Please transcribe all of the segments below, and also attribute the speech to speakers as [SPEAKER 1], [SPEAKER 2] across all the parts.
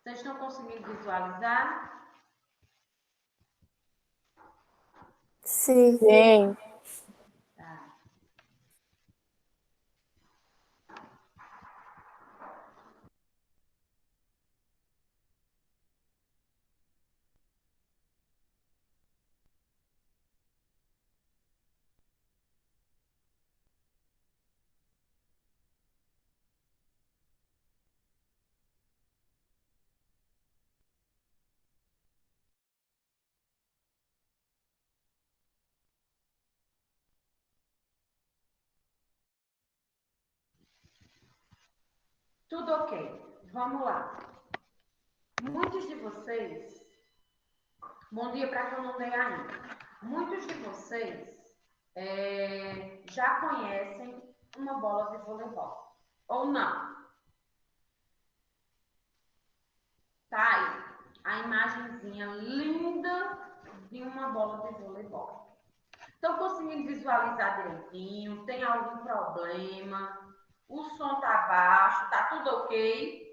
[SPEAKER 1] Vocês estão conseguindo visualizar?
[SPEAKER 2] Sim.
[SPEAKER 3] Sim.
[SPEAKER 1] Tá. Tudo ok. Vamos lá. Muitos de vocês, bom dia para quem não tem ainda. Muitos de vocês já conhecem uma bola de voleibol. Ou não? Tá aí a imagenzinha linda de uma bola de voleibol. Estão conseguindo visualizar direitinho? Tem algum problema? O som tá baixo? Tá tudo ok?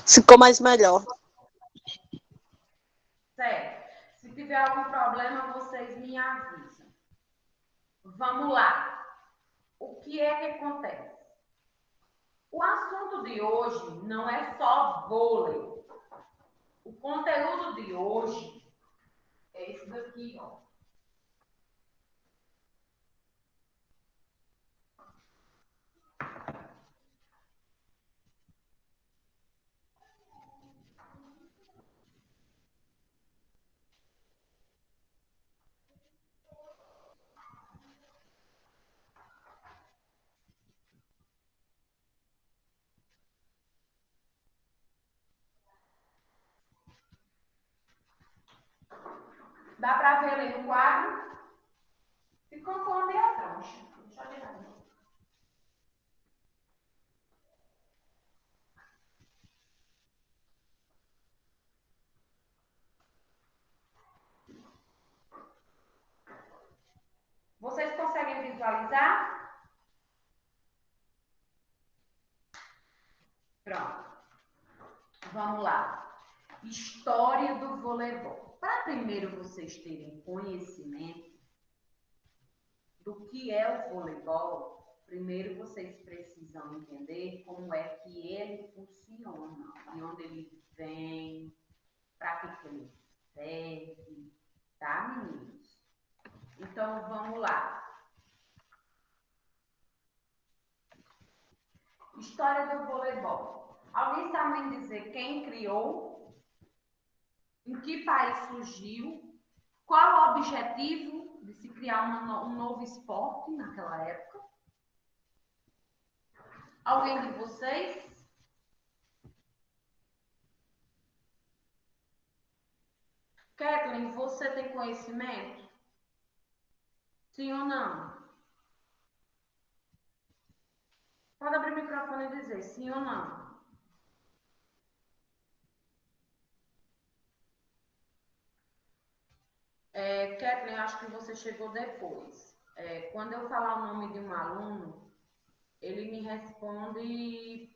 [SPEAKER 3] Ficou mais melhor.
[SPEAKER 1] Certo. Se tiver algum problema, vocês me avisam. Vamos lá. O que é que acontece? O assunto de hoje não é só vôlei. O conteúdo de hoje é esse daqui, ó. Dá para ver ali no quadro? Ficou com a meia troncha. Deixa eu tirar de novo. Vocês conseguem visualizar? Pronto. Vamos lá. História do voleibol. Para primeiro vocês terem conhecimento do que é o voleibol, primeiro vocês precisam entender como é que ele funciona, de onde ele vem, para que ele serve, tá, meninos? Então, vamos lá. História do voleibol. Alguém sabe me dizer quem criou? Em que país surgiu? Qual o objetivo de se criar um novo esporte naquela época? Alguém de vocês? Kathleen, você tem conhecimento? Sim ou não? Pode abrir o microfone e dizer sim ou não. Kathleen, acho que você chegou depois. Quando eu falar o nome de um aluno, ele me responde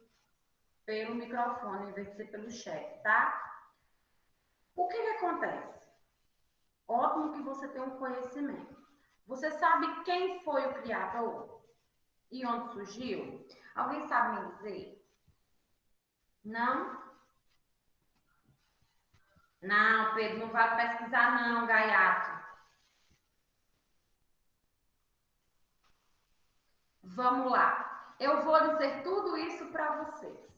[SPEAKER 1] pelo microfone, em vez de ser pelo chat, tá? O que acontece? Ótimo que você tem um conhecimento. Você sabe quem foi o criador? E onde surgiu? Alguém sabe me dizer? Não? Não, Pedro, não vai pesquisar não, gaiato. Vamos lá. Eu vou dizer tudo isso para vocês.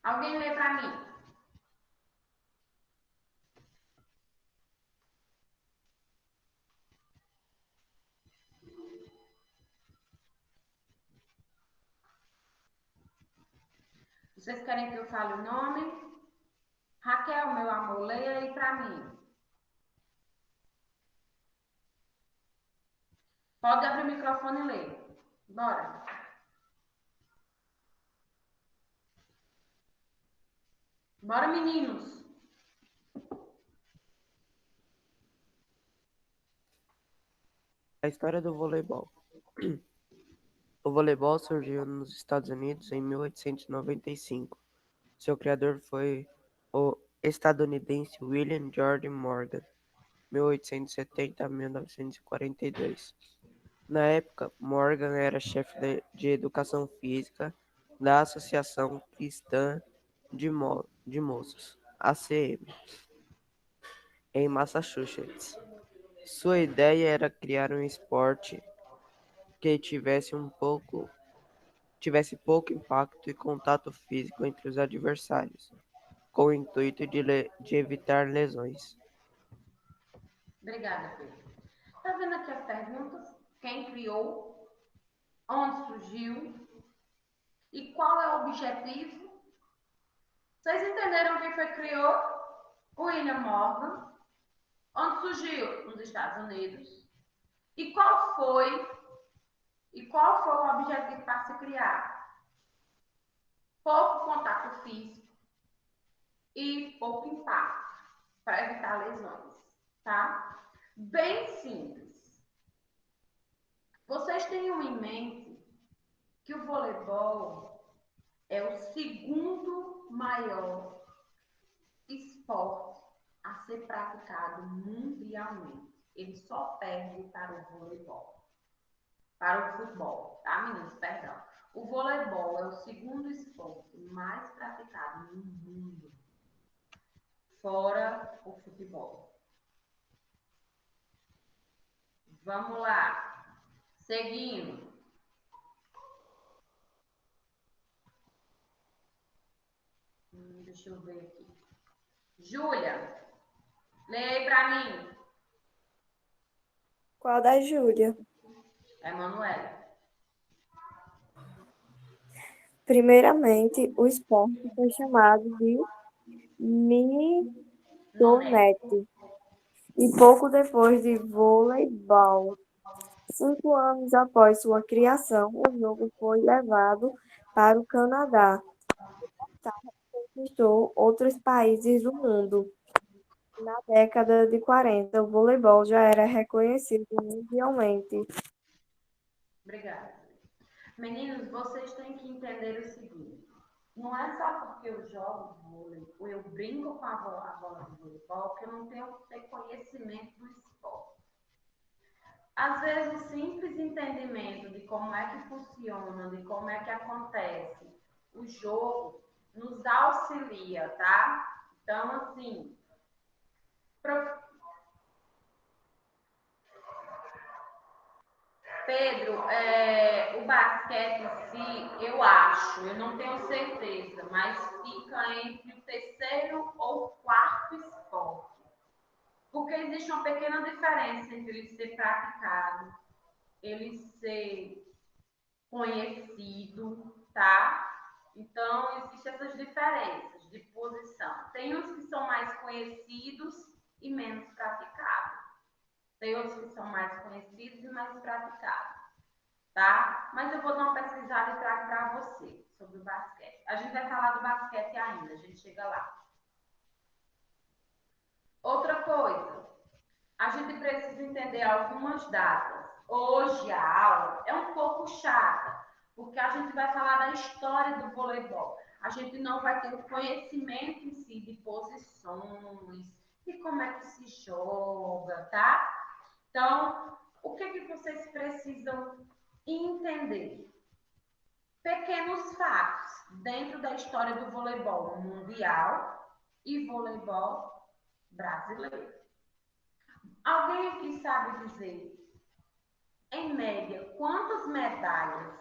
[SPEAKER 1] Alguém lê para mim? Vocês querem que eu fale o nome? Raquel, meu amor, leia aí para mim. Pode abrir o microfone e ler. Bora. Bora, meninos.
[SPEAKER 4] A história do voleibol. O voleibol surgiu nos Estados Unidos em 1895. Seu criador foi o estadunidense William George Morgan, 1870 a 1942. Na época, Morgan era chefe de educação física da Associação Cristã de Moços, ACM, em Massachusetts. Sua ideia era criar um esporte que tivesse pouco impacto e contato físico entre os adversários, com o intuito de evitar lesões.
[SPEAKER 1] Obrigada, Pedro. Tá vendo aqui as perguntas? Quem criou? Onde surgiu? E qual é o objetivo? Vocês entenderam quem foi que criou? William Morgan. Onde surgiu? Nos Estados Unidos. E qual foi o objetivo para se criar? Pouco contato físico e pouco impacto para evitar lesões, tá? Bem simples. Vocês tenham em mente que o voleibol é o segundo maior esporte a ser praticado mundialmente. Ele só perde para o voleibol, para o futebol, tá, meninos? Perdão. O voleibol é o segundo esporte mais praticado no mundo, fora o futebol. Vamos lá. Seguindo. Deixa eu ver aqui. Júlia, leia aí para mim.
[SPEAKER 2] Qual da Júlia?
[SPEAKER 1] Emanuela.
[SPEAKER 2] Primeiramente, o esporte foi chamado de
[SPEAKER 1] Noné.
[SPEAKER 2] mintonete e pouco depois de voleibol. 5 anos após sua criação, o jogo foi levado para o Canadá. Conquistou outros países do mundo. Na década de 40, o voleibol já era reconhecido mundialmente.
[SPEAKER 1] Obrigada. Meninos, vocês têm que entender o seguinte. Não é só porque eu jogo vôlei ou eu brinco com a bola de voleibol que eu não tenho que ter conhecimento do esporte. Às vezes, o simples entendimento de como é que funciona, de como é que acontece o jogo, nos auxilia, tá? Então, assim, Pedro, o basquete em si, eu acho, eu não tenho certeza, mas fica entre o terceiro ou quarto esporte. Porque existe uma pequena diferença entre ele ser praticado, ele ser conhecido, tá? Então, existem essas diferenças de posição. Tem uns que são mais conhecidos e menos praticados. Tem outros que são mais conhecidos e mais praticados, tá? Mas eu vou dar uma pesquisada e trago para você sobre o basquete. A gente vai falar do basquete ainda, a gente chega lá. Outra coisa, a gente precisa entender algumas datas. Hoje a aula é um pouco chata, porque a gente vai falar da história do voleibol. A gente não vai ter o conhecimento em si de posições, de como é que se joga, tá? Então, o que que vocês precisam entender? Pequenos fatos dentro da história do voleibol mundial e voleibol brasileiro. Alguém aqui sabe dizer, em média, quantas medalhas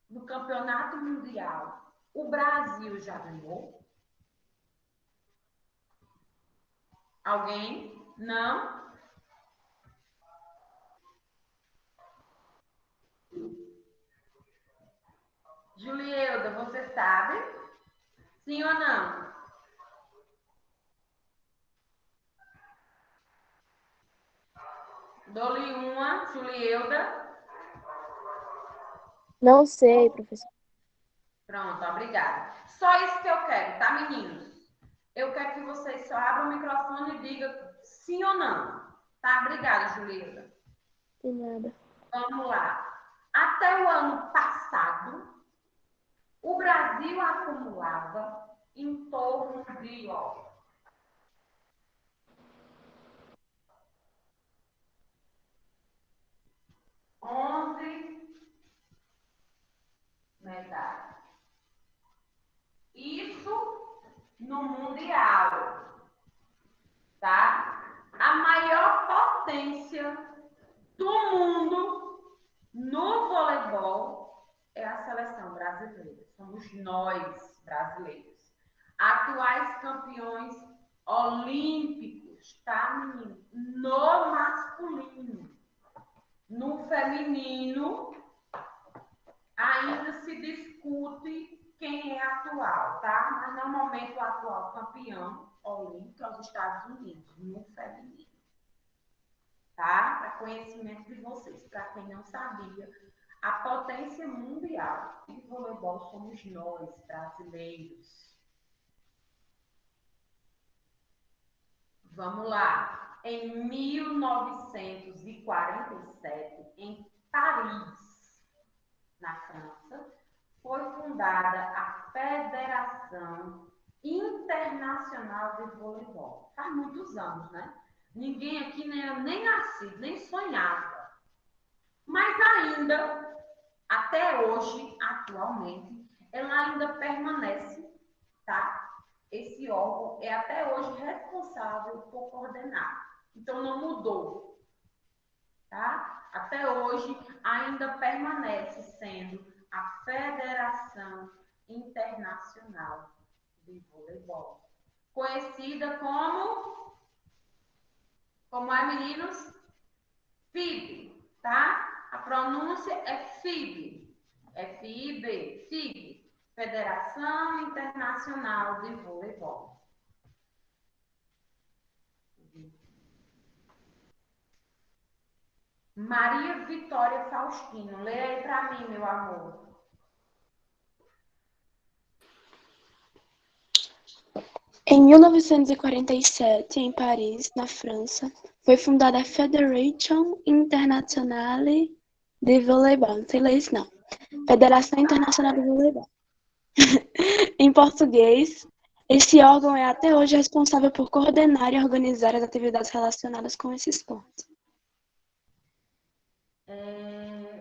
[SPEAKER 1] no campeonato mundial o Brasil já ganhou? Alguém? Não? Julielda, você sabe? Sim ou não? Dou-lhe uma, Julielda.
[SPEAKER 3] Não sei, professor.
[SPEAKER 1] Pronto, obrigada. Só isso que eu quero, tá, meninos? Eu quero que vocês só abram o microfone e digam sim ou não. Tá? Obrigada, Juliana.
[SPEAKER 3] De nada.
[SPEAKER 1] Vamos lá. Até o ano passado, o Brasil acumulava em torno de, 11 medalhas. Isso no Mundial, tá? A maior potência do mundo no voleibol é a seleção brasileira. Somos nós, brasileiros. Atuais campeões olímpicos, tá, menino? No masculino. No feminino, ainda se discute quem é atual, tá? Mas normalmente o atual campeão olímpico é os Estados Unidos, no feminino. Tá? Para conhecimento de vocês, para quem não sabia, a potência mundial em voleibol somos nós, brasileiros. Vamos lá. Em 1947, em Paris, na França, foi fundada a Federação Internacional de Voleibol. Faz muitos anos, né? Ninguém aqui nem nascido, nem sonhava. Mas ainda, até hoje, atualmente, ela ainda permanece, tá? Esse órgão é até hoje responsável por coordenar. Então, não mudou, tá? Até hoje, ainda permanece sendo a Federação Internacional de Voleibol, conhecida como é, meninos? FIB, tá? A pronúncia é FIB, F-I-B, FIB, Federação Internacional de Voleibol. Maria Vitória Faustino, lê aí para mim, meu amor.
[SPEAKER 5] Em 1947, em Paris, na França, foi fundada a Fédération Internationale de Voleibol. Não sei ler isso, não. Federação Internacional de Voleibol. Em português, esse órgão é até hoje responsável por coordenar e organizar as atividades relacionadas com esse esporte.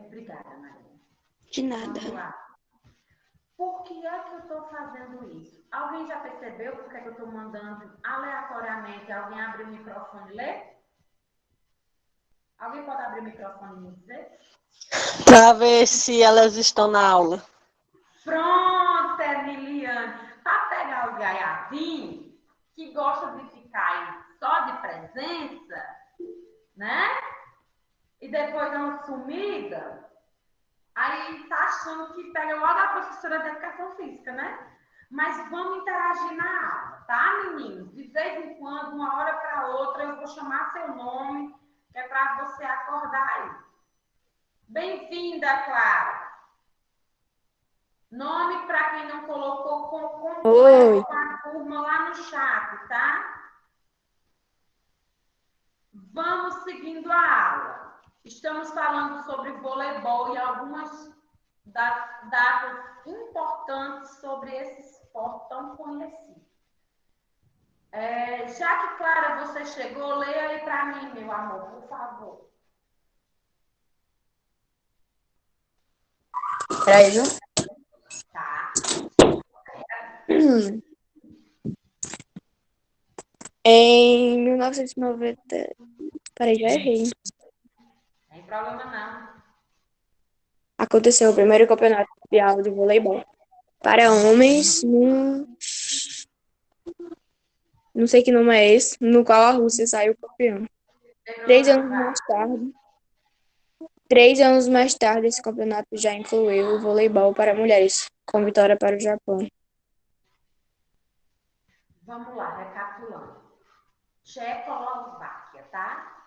[SPEAKER 1] Obrigada, Maria.
[SPEAKER 5] De nada.
[SPEAKER 1] Vamos lá. Por que é que eu estou fazendo isso? Alguém já percebeu por que eu estou mandando aleatoriamente alguém abrir o microfone e ler? Alguém pode abrir o microfone e me dizer?
[SPEAKER 3] Para ver se elas estão na aula.
[SPEAKER 1] Pronto, Emiliane. Para pegar o gaiatinho, que gosta de ficar aí só de presença, né? E depois dá uma sumida, aí tá achando que pega logo a professora de educação física, né? Mas vamos interagir na aula, tá, meninos? De vez em quando, uma hora para outra, eu vou chamar seu nome, que é para você acordar aí. Bem-vinda, Clara. Nome para quem não colocou completo com a turma lá no chat, tá? Vamos seguindo a aula. Estamos falando sobre voleibol e algumas datas importantes sobre esse esporte tão conhecido. Já que, Clara, você chegou, leia aí para mim, meu amor, por favor.
[SPEAKER 2] Peraí, viu?
[SPEAKER 1] Tá.
[SPEAKER 2] Em 1990. Peraí, já errei.
[SPEAKER 1] Não tem problema não.
[SPEAKER 2] Aconteceu o primeiro campeonato mundial de voleibol para homens não sei que nome é esse, no qual a Rússia saiu campeão.
[SPEAKER 1] Não tem
[SPEAKER 2] 3
[SPEAKER 1] problema
[SPEAKER 2] anos
[SPEAKER 1] não,
[SPEAKER 2] mais tarde, 3 anos mais tarde, esse campeonato já incluiu o voleibol para mulheres, com vitória para o Japão.
[SPEAKER 1] Vamos lá, recapitulando. Tchecoslováquia, tá?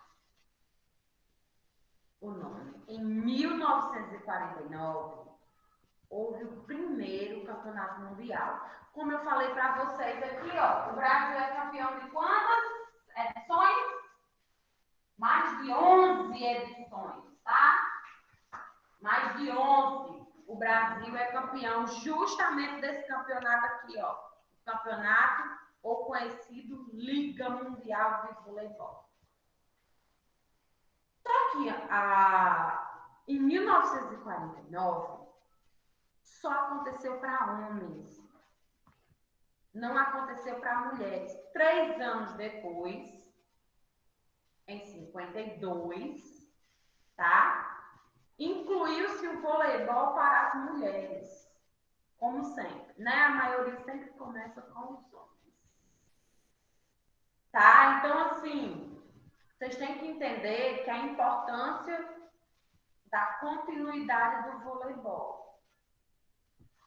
[SPEAKER 1] O nome. Em 1949, houve o primeiro campeonato mundial. Como eu falei para vocês aqui, ó, o Brasil é campeão de quantas edições? Mais de 11 edições, tá? Mais de 11, o Brasil é campeão justamente desse campeonato aqui, ó. O campeonato, ou conhecido Liga Mundial de Voleibol. Só que em 1949, só aconteceu para homens. Não aconteceu para mulheres. 3 anos depois, em 52, tá? Incluiu-se o voleibol para as mulheres. Como sempre, né? A maioria sempre começa com os homens. Tá? Então, assim, vocês têm que entender que a importância da continuidade do voleibol.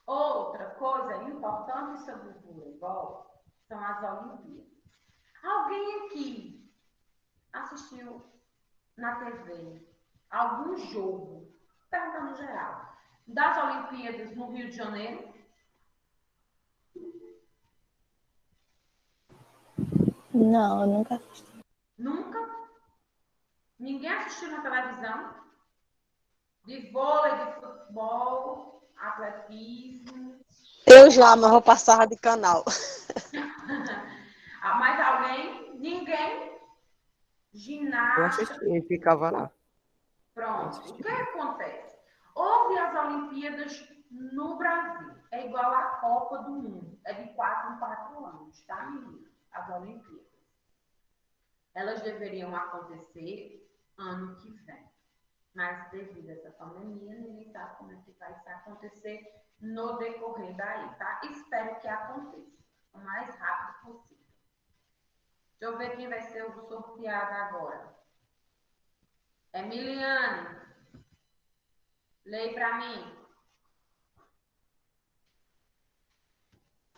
[SPEAKER 1] Outra coisa importante sobre o voleibol são as Olimpíadas. Alguém aqui assistiu na TV algum jogo, perguntando geral, das Olimpíadas no Rio de Janeiro?
[SPEAKER 6] Não, eu nunca assisti.
[SPEAKER 1] Nunca? Ninguém assistiu na televisão? De vôlei, de futebol, atletismo?
[SPEAKER 3] Eu já, mas eu passava de canal.
[SPEAKER 1] Mais alguém? Ninguém?
[SPEAKER 4] Eu
[SPEAKER 1] Ginástica?
[SPEAKER 4] assisti e ficava lá.
[SPEAKER 1] Pronto. O que acontece? Houve as Olimpíadas no Brasil. É igual à Copa do Mundo. É de 4 em 4 anos, tá, menina? As Olimpíadas. Elas deveriam acontecer ano que vem. Mas devido a essa pandemia, ninguém sabe como é que vai acontecer no decorrer daí, tá? Espero que aconteça o mais rápido possível. Deixa eu ver quem vai ser o sorteado agora. Emiliane, leia para mim.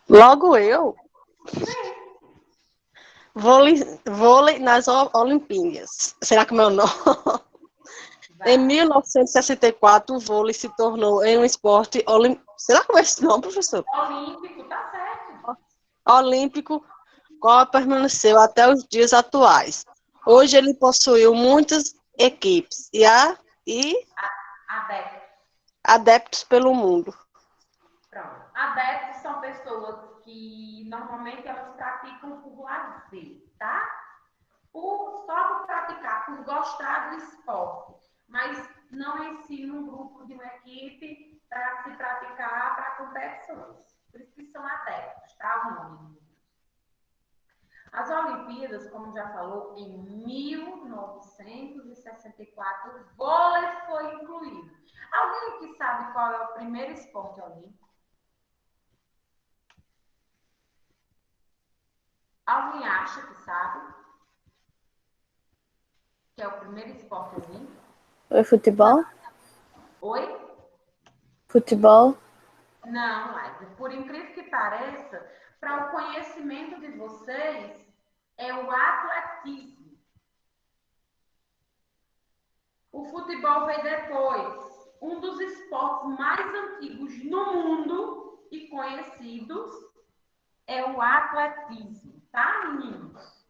[SPEAKER 3] Logo eu, vôlei nas Olimpíadas. Será que meu nome?
[SPEAKER 1] Vai.
[SPEAKER 3] Em 1964, o vôlei se tornou em um esporte Será que é esse nome, professor?
[SPEAKER 1] Olímpico, tá certo.
[SPEAKER 3] Olímpico, qual permaneceu até os dias atuais. Hoje ele possuiu muitas equipes e
[SPEAKER 1] Adeptos.
[SPEAKER 3] adeptos pelo mundo.
[SPEAKER 1] Pronto. Adeptos são pessoas que normalmente elas praticam por lazer, tá? Só por praticar, por gostar do esporte, mas não em si um grupo de uma equipe para se praticar para competições. Por isso que são adeptos, tá? O nome. As Olimpíadas, como já falou, em 1964, o vôlei foi incluído. Alguém que sabe qual é o primeiro esporte olímpico? Alguém acha que sabe? Que é o primeiro esporte olímpico?
[SPEAKER 6] Foi futebol?
[SPEAKER 1] Oi?
[SPEAKER 6] Futebol?
[SPEAKER 1] Não, Laisa. Por incrível que pareça, para o conhecimento de vocês, é o atletismo. O futebol veio depois. Um dos esportes mais antigos no mundo e conhecidos é o atletismo, tá, meninos?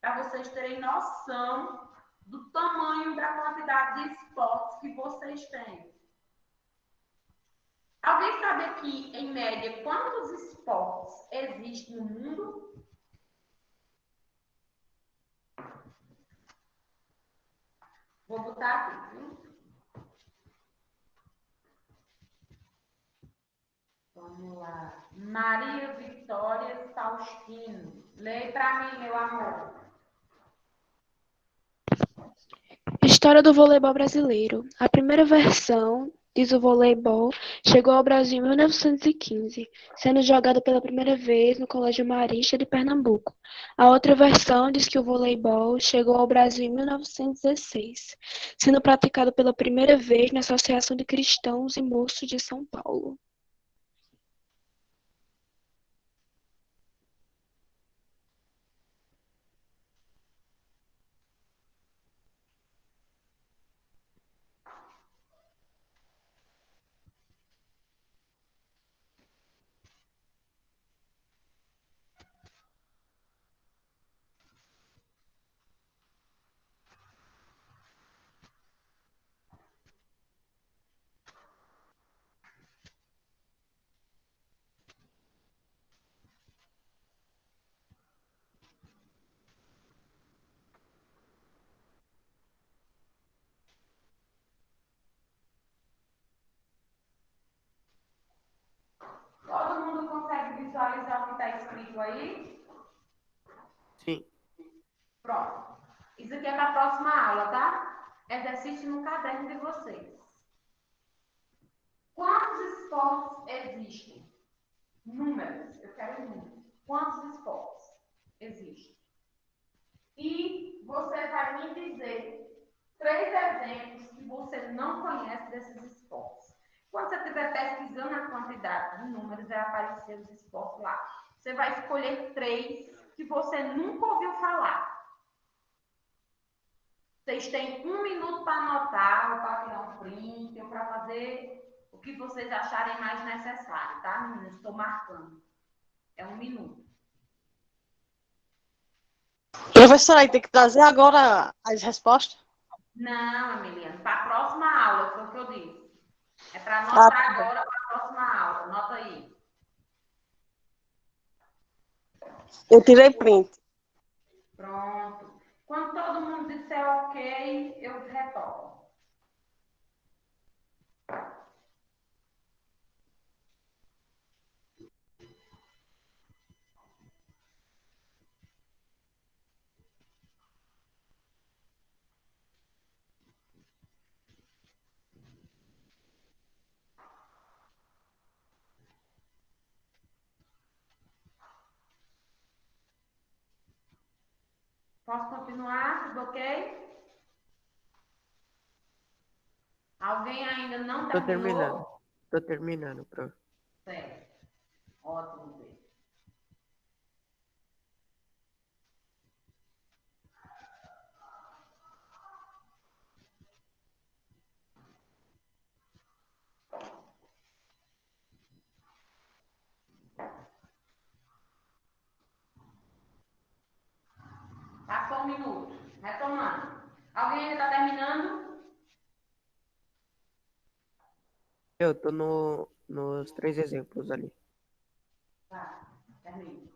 [SPEAKER 1] Para vocês terem noção do tamanho da quantidade de esportes que vocês têm. Alguém sabe aqui, em média, quantos esportes existem no mundo? Vou botar aqui, viu? Vamos lá. Maria Vitória Faustino. Leia para mim, meu amor.
[SPEAKER 5] História do voleibol brasileiro. A primeira versão, diz o voleibol, chegou ao Brasil em 1915, sendo jogado pela primeira vez no Colégio Marista de Pernambuco. A outra versão diz que o voleibol chegou ao Brasil em 1916, sendo praticado pela primeira vez na Associação de Cristãos e Moços de São Paulo.
[SPEAKER 1] Pronto. Isso aqui é para a próxima aula, tá? Exercício no caderno de vocês. Quantos esportes existem? Números. Eu quero números. Quantos esportes existem? E você vai me dizer 3 exemplos que você não conhece desses esportes. Quando você estiver pesquisando a quantidade de números, vai aparecer os esportes lá. Você vai escolher 3 que você nunca ouviu falar. Vocês têm 1 minuto para anotar, ou para tirar um print, ou para fazer o que vocês acharem mais necessário, tá, meninas? Estou marcando. É 1 minuto.
[SPEAKER 3] Professora, aí tem que trazer agora as respostas?
[SPEAKER 1] Não, Emiliano, para a próxima aula, foi o que eu disse. É para
[SPEAKER 3] Ah,
[SPEAKER 1] anotar
[SPEAKER 3] tá bom.
[SPEAKER 1] agora para a próxima aula. Anota aí.
[SPEAKER 3] Eu tirei print.
[SPEAKER 1] Pronto. Quando todo mundo disser ok, eu retorno. Posso continuar? Tudo ok? Alguém ainda não
[SPEAKER 4] Tô terminando.
[SPEAKER 1] terminou?
[SPEAKER 4] Tô terminando, prof.
[SPEAKER 1] Certo. Ótimo, Zé. Passou 1 minuto. Retomando. Alguém ainda está terminando?
[SPEAKER 4] Eu tô nos 3 exemplos ali.
[SPEAKER 1] Tá, termino.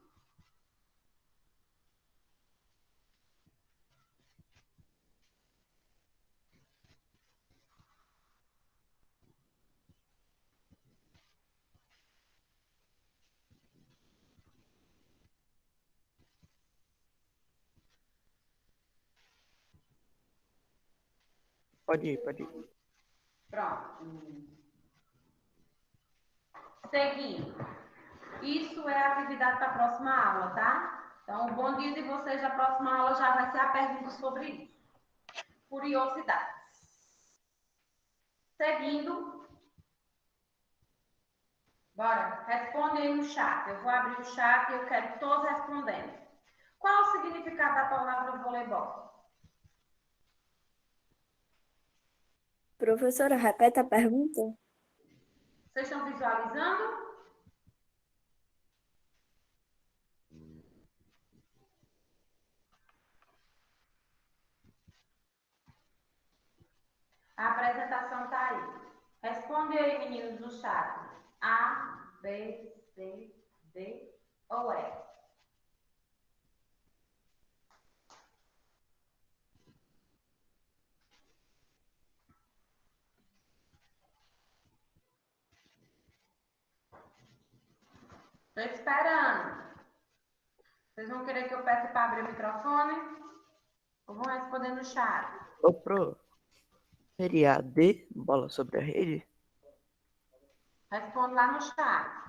[SPEAKER 4] Pode ir, pode ir.
[SPEAKER 1] Pronto. Seguindo. Isso é a atividade para a próxima aula, tá? Então, o bom dia de vocês na próxima aula já vai ser a pergunta sobre isso. Curiosidades. Seguindo. Bora, responde aí no chat. Eu vou abrir o chat e eu quero todos respondendo. Qual o significado da palavra voleibol?
[SPEAKER 2] Professora, repete a pergunta.
[SPEAKER 1] Vocês estão visualizando? A apresentação está aí. Responde aí, meninos, no chat. A, B, C, D ou E? Estou esperando. Vocês vão querer que eu peça para abrir o microfone? Ou vão responder no chat?
[SPEAKER 4] Ô, pro, seria a D, bola sobre a rede?
[SPEAKER 1] Responde lá no chat.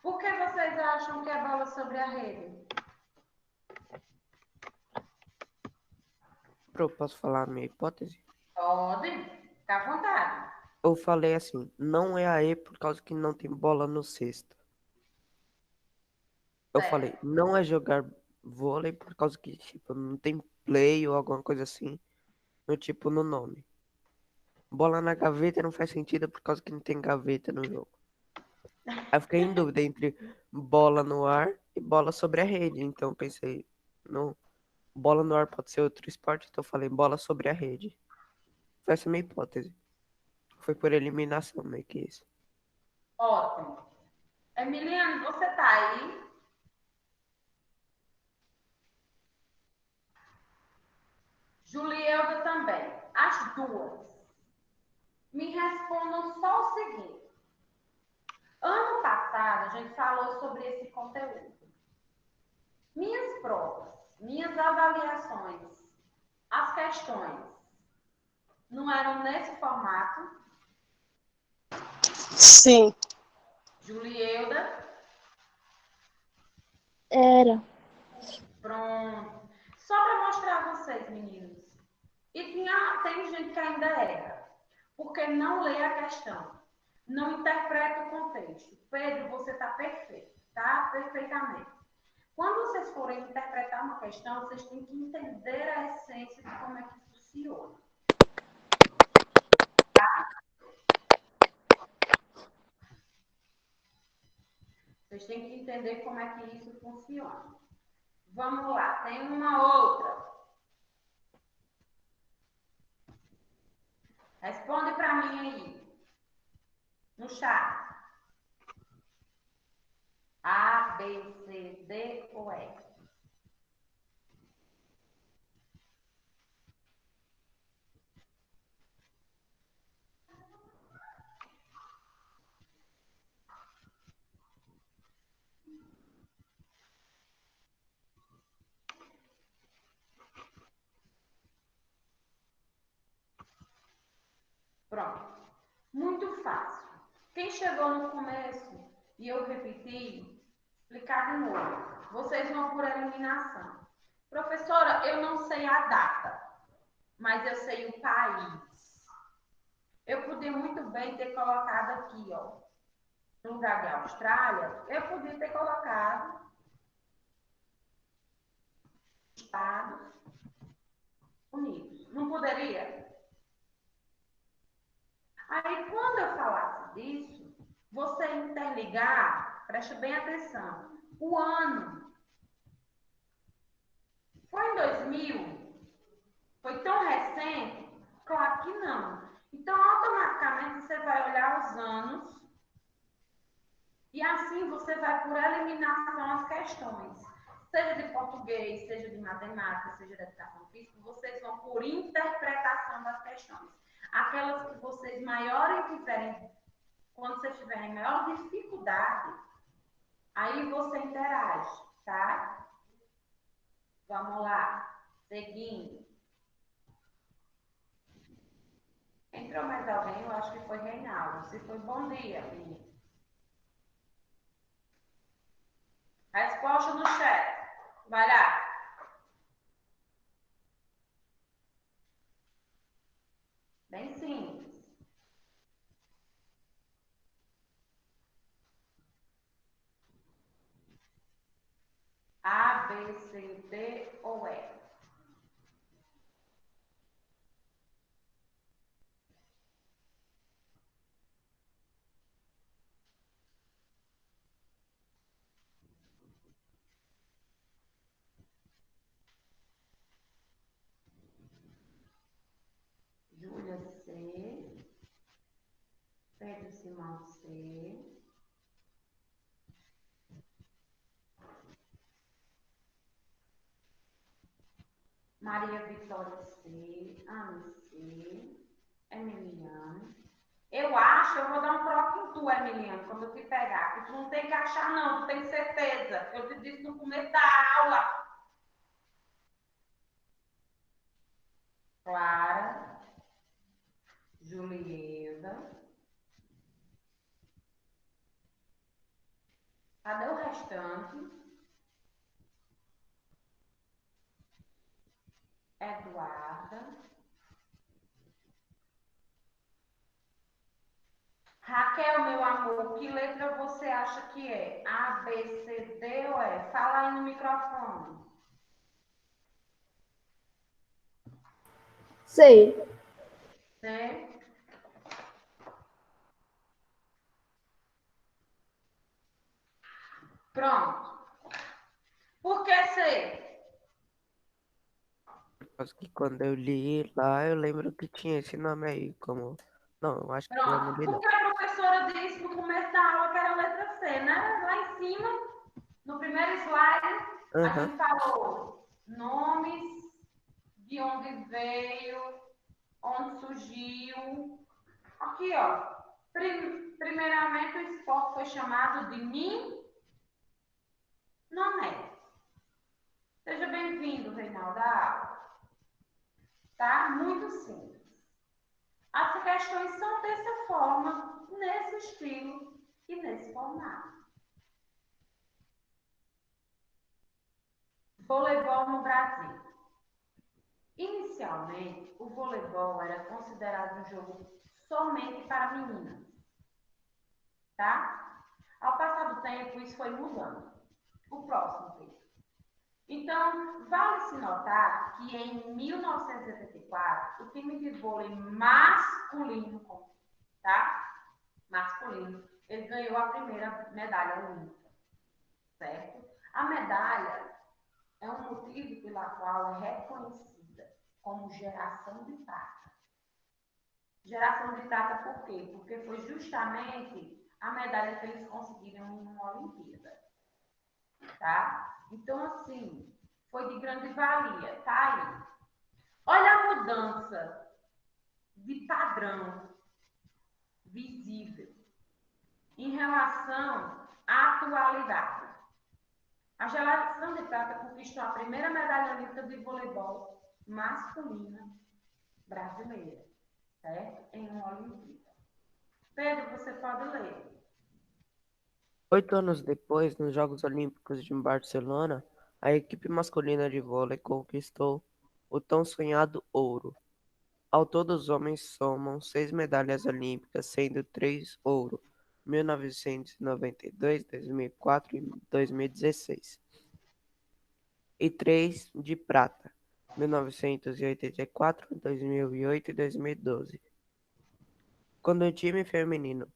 [SPEAKER 1] Por que vocês acham que é bola sobre a rede?
[SPEAKER 4] Pro, posso falar a minha hipótese?
[SPEAKER 1] Pode. Fica à vontade.
[SPEAKER 4] Eu falei assim, não é a E por causa que não tem bola no cesto. Eu falei,
[SPEAKER 1] Certo.
[SPEAKER 4] não é jogar vôlei por causa que, tipo, não tem play ou alguma coisa assim, no tipo, no nome. Bola na gaveta não faz sentido por causa que não tem gaveta no jogo. Aí eu fiquei em dúvida entre bola no ar e bola sobre a rede. Então eu pensei, não, bola no ar pode ser outro esporte, então eu falei bola sobre a rede. Foi essa a minha hipótese. Foi por eliminação, meio que isso.
[SPEAKER 1] Ótimo. Emiliano, você tá aí? Julielda também. As duas. Me respondam só o seguinte. Ano passado, a gente falou sobre esse conteúdo. Minhas provas, minhas avaliações, as questões, não eram nesse formato?
[SPEAKER 3] Sim.
[SPEAKER 1] Julielda?
[SPEAKER 6] Era.
[SPEAKER 1] Pronto. Só para mostrar a vocês, meninos. E tem gente que ainda erra, porque não lê a questão, não interpreta o contexto. Pedro, você está perfeito, tá? Perfeitamente. Quando vocês forem interpretar uma questão, vocês têm que entender a essência de como é que funciona. Tá? Vocês têm que entender como é que isso funciona. Vamos lá, tem uma outra. Responde para mim aí, no chat. A, B, C, D ou E? Pronto. Muito fácil. Quem chegou no começo e eu repeti, explicar de novo. Vocês vão por eliminação. Professora, eu não sei a data, mas eu sei o país. Eu podia muito bem ter colocado aqui, ó, no lugar de Austrália, eu podia ter colocado Estados Unidos. Não poderia? Aí, quando eu falasse disso, você interligar, preste bem atenção, o ano. Foi em 2000? Foi tão recente? Claro que não. Então, automaticamente, você vai olhar os anos e assim você vai por eliminação as questões. Seja de português, seja de matemática, seja de educação física, vocês vão por interpretação das questões. Aquelas que vocês maiores tiverem, quando vocês tiverem maior dificuldade, aí você interage, tá? Vamos lá, seguindo. Entrou mais alguém? Eu acho que foi Reinaldo. Se foi, bom dia, menino. Resposta no chat. Vai lá. Bem simples. A, B, C, D ou E? Júlia, C. Pedro Simão, C. Maria Vitória, C. Ana, C. Emiliano. Eu vou dar um troco em tu, Emiliano, quando eu te pegar. Que tu não tem que achar, não, tu tem certeza. Eu te disse no começo da aula. Clara, Julieta. Cadê o restante? Eduarda. Raquel, meu amor, que letra você acha que é? A, B, C, D ou E? Fala aí no microfone.
[SPEAKER 6] Sei.
[SPEAKER 1] C. Pronto. Por que C?
[SPEAKER 4] Por causa que quando eu li lá, eu lembro que tinha esse nome aí, como... Não, eu acho que eu não
[SPEAKER 1] Pronto.
[SPEAKER 4] li, não.
[SPEAKER 1] Porque a professora disse no começo da aula que era a letra C, né? Lá em cima, no primeiro slide, a
[SPEAKER 4] Aham.
[SPEAKER 1] gente falou nomes, de onde veio, onde surgiu. Aqui, ó. Primeiramente, o esporte foi chamado de Minonete. Seja bem-vindo, Reinaldo, à aula. Tá? Muito simples. As questões são dessa forma, nesse estilo e nesse formato. Voleibol no Brasil. Inicialmente, o voleibol era considerado um jogo somente para meninas, tá? Ao passar do tempo, isso foi mudando. O próximo, Pedro. Então, vale-se notar que em 1984, o time de vôlei masculino, tá? Masculino, ele ganhou a primeira medalha olímpica, certo? A medalha é um motivo pela qual é reconhecida como geração de prata. Geração de prata por quê? Porque foi justamente a medalha que eles conseguiram em uma Olimpíada, tá? Então, assim, foi de grande valia, tá aí. Olha a mudança de padrão visível em relação à atualidade. A geração de prata conquistou a primeira medalha olímpica de voleibol masculina brasileira, certo? Em uma Olimpíada. Pedro, você pode ler.
[SPEAKER 4] 8 anos depois, nos Jogos Olímpicos de Barcelona, a equipe masculina de vôlei conquistou o tão sonhado ouro. Ao todo, os homens somam 6 medalhas olímpicas, sendo 3 ouro, 1992, 2004 e 2016, e 3 de prata, 1984, 2008 e 2012. Quando o time feminino,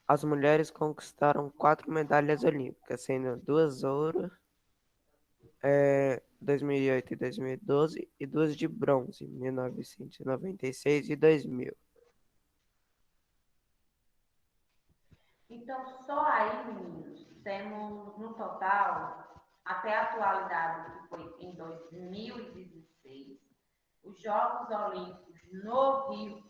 [SPEAKER 4] as mulheres conquistaram 4 medalhas olímpicas, sendo 2 ouro, 2008 e 2012, e 2 de bronze, 1996 e 2000.
[SPEAKER 1] Então, só aí, meninos, temos no total, até a atualidade, que foi em 2016, os Jogos Olímpicos no Rio.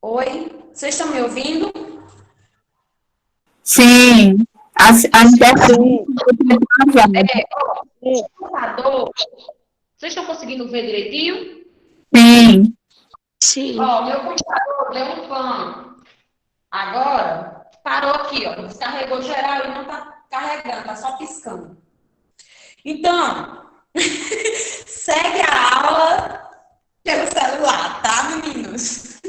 [SPEAKER 7] Oi, vocês estão me ouvindo?
[SPEAKER 8] Sim, a internet
[SPEAKER 3] Sim,
[SPEAKER 8] é travada.
[SPEAKER 3] sim.
[SPEAKER 7] Computador, vocês estão conseguindo ver direitinho?
[SPEAKER 8] Sim,
[SPEAKER 5] Sim.
[SPEAKER 7] Ó, meu computador deu um pano. Agora, parou aqui, ó. Descarregou geral e não tá carregando, tá só piscando. Então, segue a aula pelo celular, tá, meninos?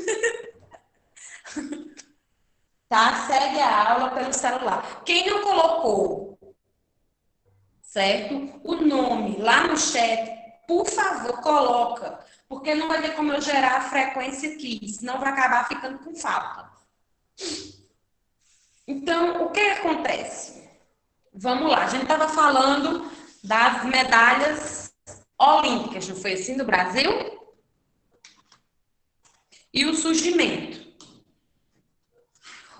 [SPEAKER 7] Tá? Segue a aula pelo celular. Quem não colocou, certo? O nome lá no chat, por favor, coloca. Porque não vai ter como eu gerar a frequência aqui, senão vai acabar ficando com falta. Então, o que acontece? Vamos lá, a gente estava falando das medalhas olímpicas, não foi assim, do Brasil? E o surgimento.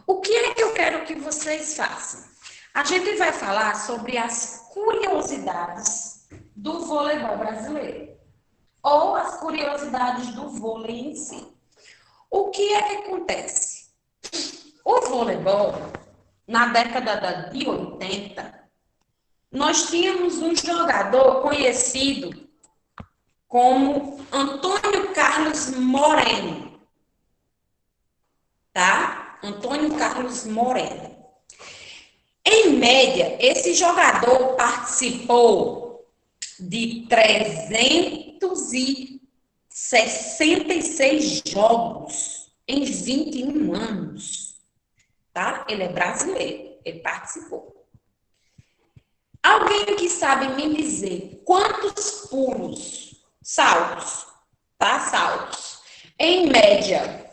[SPEAKER 7] O que é que eu quero que vocês façam? A gente vai falar sobre as curiosidades do voleibol brasileiro, ou as curiosidades do vôlei em si. O que é que acontece? O voleibol, na década de 80, nós tínhamos um jogador conhecido como Antônio Carlos Moreno, tá? Antônio Carlos Moreno. Em média, esse jogador participou de 366 jogos em 21 anos, tá? Ele é brasileiro, ele participou. Alguém que sabe me dizer quantos pulos, saltos, tá? Saltos, em média,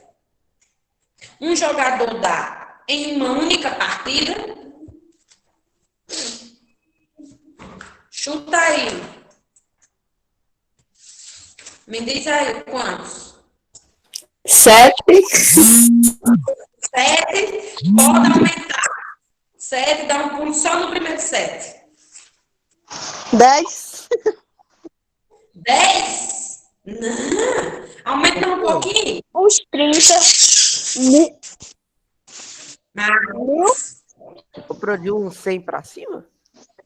[SPEAKER 7] um jogador dá em uma única partida? Chuta aí. Me diz aí quantos?
[SPEAKER 2] 7.
[SPEAKER 7] 7, pode aumentar. 7, dá um pulo só no primeiro set.
[SPEAKER 3] 10.
[SPEAKER 7] 10? Não. Aumenta um pouquinho.
[SPEAKER 3] Uns 30.
[SPEAKER 7] Mas,
[SPEAKER 4] Comprou de um 100 pra cima?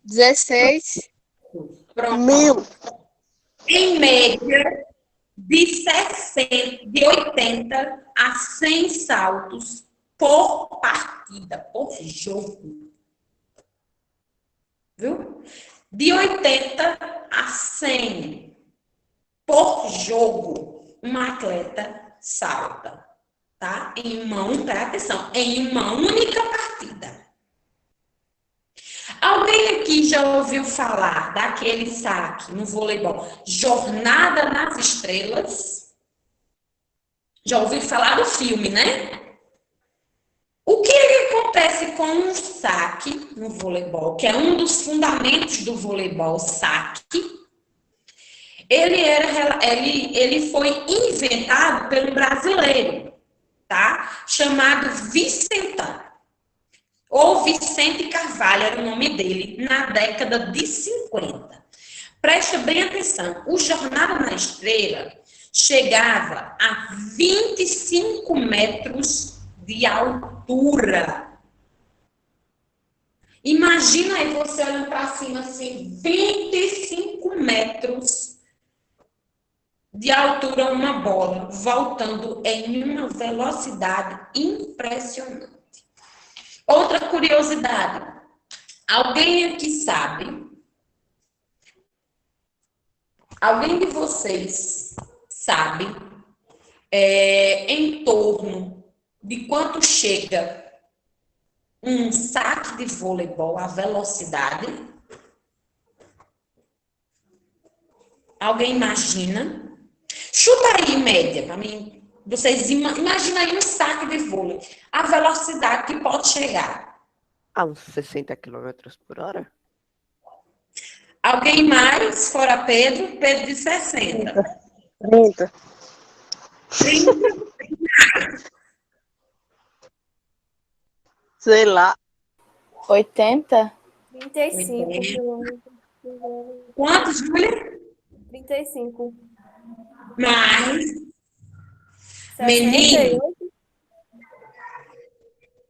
[SPEAKER 3] 16.
[SPEAKER 7] pronto.
[SPEAKER 3] 1000.
[SPEAKER 7] Em média, de 80 a 100 saltos por partida, por jogo. Viu? De 80 a 100 por jogo, um atleta salta, tá? Presta atenção, em uma única partida. Alguém aqui já ouviu falar daquele saque no voleibol, Jornada nas Estrelas? Já ouviu falar do filme, né? O que acontece com um saque no voleibol, que é um dos fundamentos do voleibol, saque? Ele foi inventado pelo brasileiro, tá? Chamado Vicentão. Ou Vicente Carvalho era o nome dele, na década de 50. Presta bem atenção, o Jornada na Estrela chegava a 25 metros de altura. Imagina aí você olhando para cima assim, 25 metros de altura uma bola, voltando em uma velocidade impressionante. Outra curiosidade, alguém aqui sabe, alguém de vocês sabe em torno de quanto chega um saque de voleibol, a velocidade? Alguém imagina? Chuta aí, em média, para mim. Vocês imaginam aí um saque de vôlei. A velocidade que pode chegar.
[SPEAKER 4] A uns 60 km por hora?
[SPEAKER 7] Alguém mais? Fora Pedro? Pedro de 60.
[SPEAKER 3] 30.
[SPEAKER 7] 30.
[SPEAKER 3] Sei lá.
[SPEAKER 6] 80?
[SPEAKER 2] 35
[SPEAKER 7] 80.
[SPEAKER 2] quilômetros.
[SPEAKER 7] Quantos, Júlia?
[SPEAKER 2] 35.
[SPEAKER 7] Mais. Menino,
[SPEAKER 2] 68.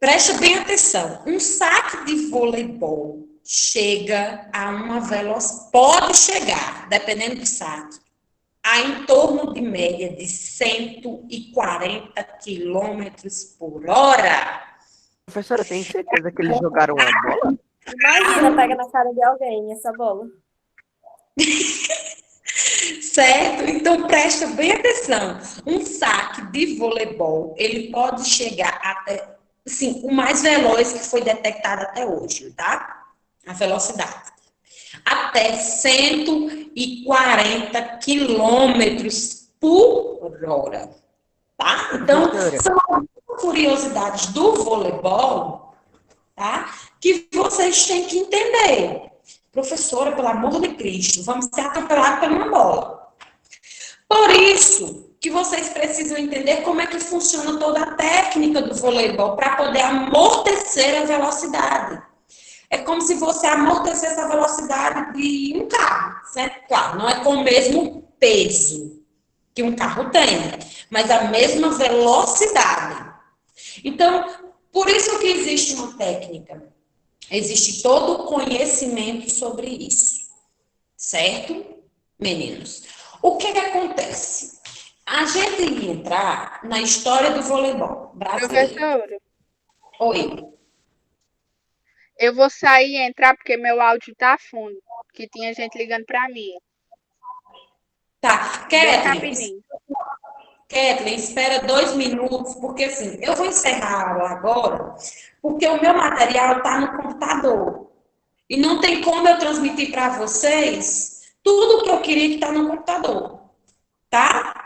[SPEAKER 7] presta bem atenção. Um saque de voleibol chega a uma velocidade, pode chegar, dependendo do saque, a em torno de média de 140 quilômetros por hora.
[SPEAKER 4] Professora, tem certeza que eles jogaram a bola?
[SPEAKER 2] Imagina, pega na cara de alguém essa bola.
[SPEAKER 7] Certo? Então, presta bem atenção. Um saque de voleibol, ele pode chegar até, assim, o mais veloz que foi detectado até hoje, tá? A velocidade. Até 140 quilômetros por hora, tá? Então, são curiosidades do voleibol, tá? que vocês têm que entender. Professora, pelo amor de Cristo, vamos ser atropelados por uma bola. Por isso que vocês precisam entender como é que funciona toda a técnica do voleibol para poder amortecer a velocidade. É como se você amortecesse a velocidade de um carro, certo? Claro, não é com o mesmo peso que um carro tem, mas a mesma velocidade. Então, por isso que existe uma técnica. Existe todo o conhecimento sobre isso. Certo, meninos? O que acontece? A gente ia entrar na história do voleibol brasileiro.
[SPEAKER 9] Professora,
[SPEAKER 7] Oi.
[SPEAKER 9] eu vou sair e entrar porque meu áudio tá fundo, que tinha gente ligando para mim.
[SPEAKER 7] Tá,
[SPEAKER 9] Bem rapidinho.
[SPEAKER 7] Kathleen, espera 2 minutos, porque assim, eu vou encerrar a aula agora, porque o meu material está no computador. E não tem como eu transmitir para vocês tudo o que eu queria que está no computador. Tá?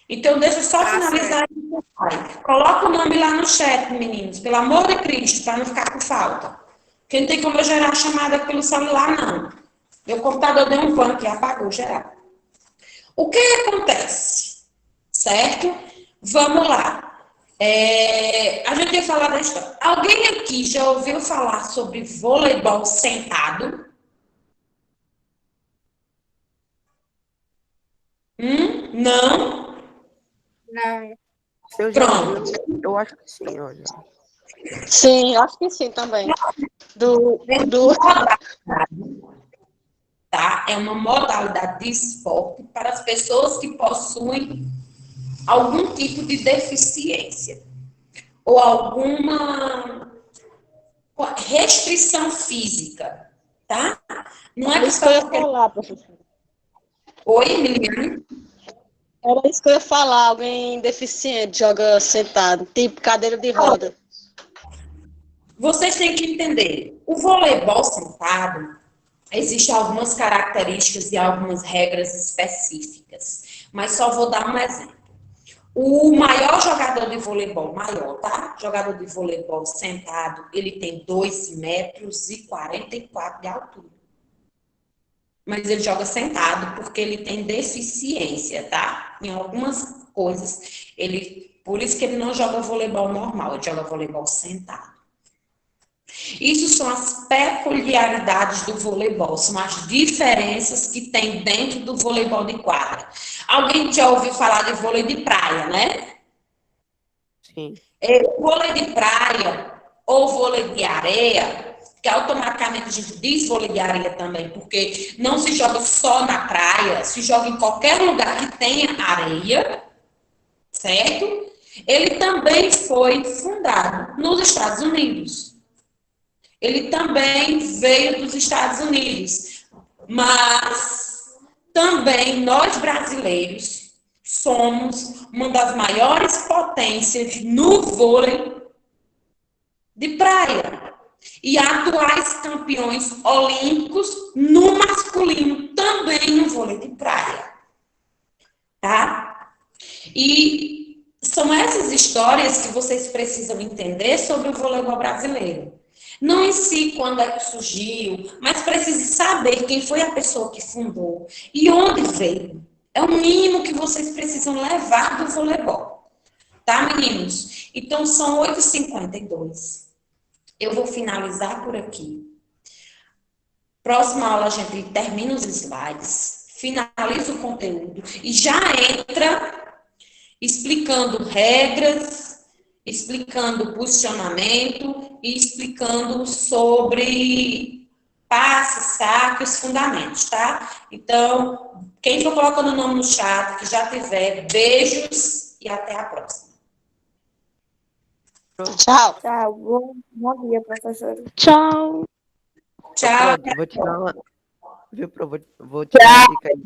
[SPEAKER 7] Então, deixa eu só finalizar aí. Coloca o nome lá no chat, meninos. Pelo amor de Cristo, para não ficar com falta. Porque não tem como eu gerar a chamada pelo celular, não. Meu computador deu um pane que apagou geral. O que acontece? Certo? Vamos lá. A gente ia falar da história. Alguém aqui já ouviu falar sobre voleibol sentado? Não?
[SPEAKER 9] Não.
[SPEAKER 4] Eu já
[SPEAKER 7] Pronto.
[SPEAKER 4] ouvi, eu acho que sim, olha.
[SPEAKER 3] Sim, acho que sim também.
[SPEAKER 7] Tá? É uma modalidade de esporte para as pessoas que possuem algum tipo de deficiência ou alguma restrição física, tá? Não é
[SPEAKER 3] Era
[SPEAKER 7] que
[SPEAKER 3] isso que eu ia
[SPEAKER 7] só...
[SPEAKER 3] falar, professora.
[SPEAKER 7] Oi, Emiliane?
[SPEAKER 3] Era isso que eu ia falar. Alguém deficiente joga sentado, tipo cadeira de roda.
[SPEAKER 7] Vocês têm que entender, o voleibol sentado, existem algumas características e algumas regras específicas, mas só vou dar um exemplo. O maior jogador de voleibol, tá? Jogador de voleibol sentado, ele tem 2,44 metros de altura. Mas ele joga sentado porque ele tem deficiência, tá? Em algumas coisas. Por isso que ele não joga voleibol normal, ele joga voleibol sentado. Isso são as peculiaridades do voleibol, são as diferenças que tem dentro do voleibol de quadra. Alguém já ouviu falar de vôlei de praia, né?
[SPEAKER 4] Sim.
[SPEAKER 7] Vôlei de praia ou vôlei de areia, que automaticamente a gente diz vôlei de areia também, porque não se joga só na praia, se joga em qualquer lugar que tenha areia, certo? Ele também foi fundado nos Estados Unidos. Ele também veio dos Estados Unidos, mas também nós brasileiros somos uma das maiores potências no vôlei de praia e atuais campeões olímpicos no masculino também no vôlei de praia, tá? E são essas histórias que vocês precisam entender sobre o voleibol brasileiro. Não em si quando é que surgiu, mas precisa saber quem foi a pessoa que fundou e onde veio. É o mínimo que vocês precisam levar do voleibol. Tá, meninos? Então, são 8h52. Eu vou finalizar por aqui. Próxima aula a gente termina os slides, finaliza o conteúdo e já entra explicando regras, explicando posicionamento e explicando sobre passe, saque, os fundamentos, tá? Então, quem for colocando o nome no chat, que já tiver, beijos e até a próxima.
[SPEAKER 3] Tchau.
[SPEAKER 2] Tchau. Bom dia, professora.
[SPEAKER 5] Tchau.
[SPEAKER 7] Tchau.
[SPEAKER 4] Vou te dar uma... Viu, Pro? Vou te dar uma dica aí.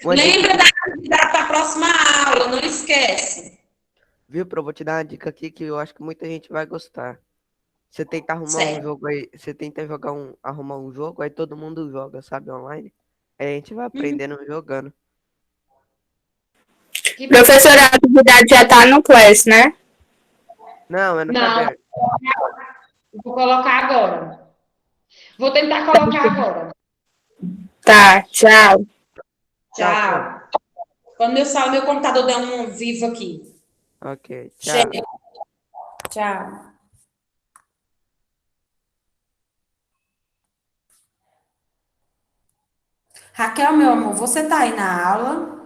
[SPEAKER 7] Lembra da atividade para a próxima aula, não esquece.
[SPEAKER 4] Viu, Pro? Vou te dar uma dica aqui que eu acho que muita gente vai gostar. Você tenta arrumar
[SPEAKER 7] Certo.
[SPEAKER 4] um jogo aí, você tenta arrumar um jogo, aí todo mundo joga, sabe, online. Aí a gente vai aprendendo jogando.
[SPEAKER 8] Professora, a atividade já tá no Class, né?
[SPEAKER 4] Não, é no
[SPEAKER 7] Não.
[SPEAKER 4] caderno.
[SPEAKER 7] Vou colocar agora. Vou tentar colocar agora.
[SPEAKER 8] Tá, tchau.
[SPEAKER 7] Tchau. Quando meu computador der um vivo aqui.
[SPEAKER 4] Ok, tchau.
[SPEAKER 7] Chega. Tchau. Raquel, meu amor, você tá aí na aula?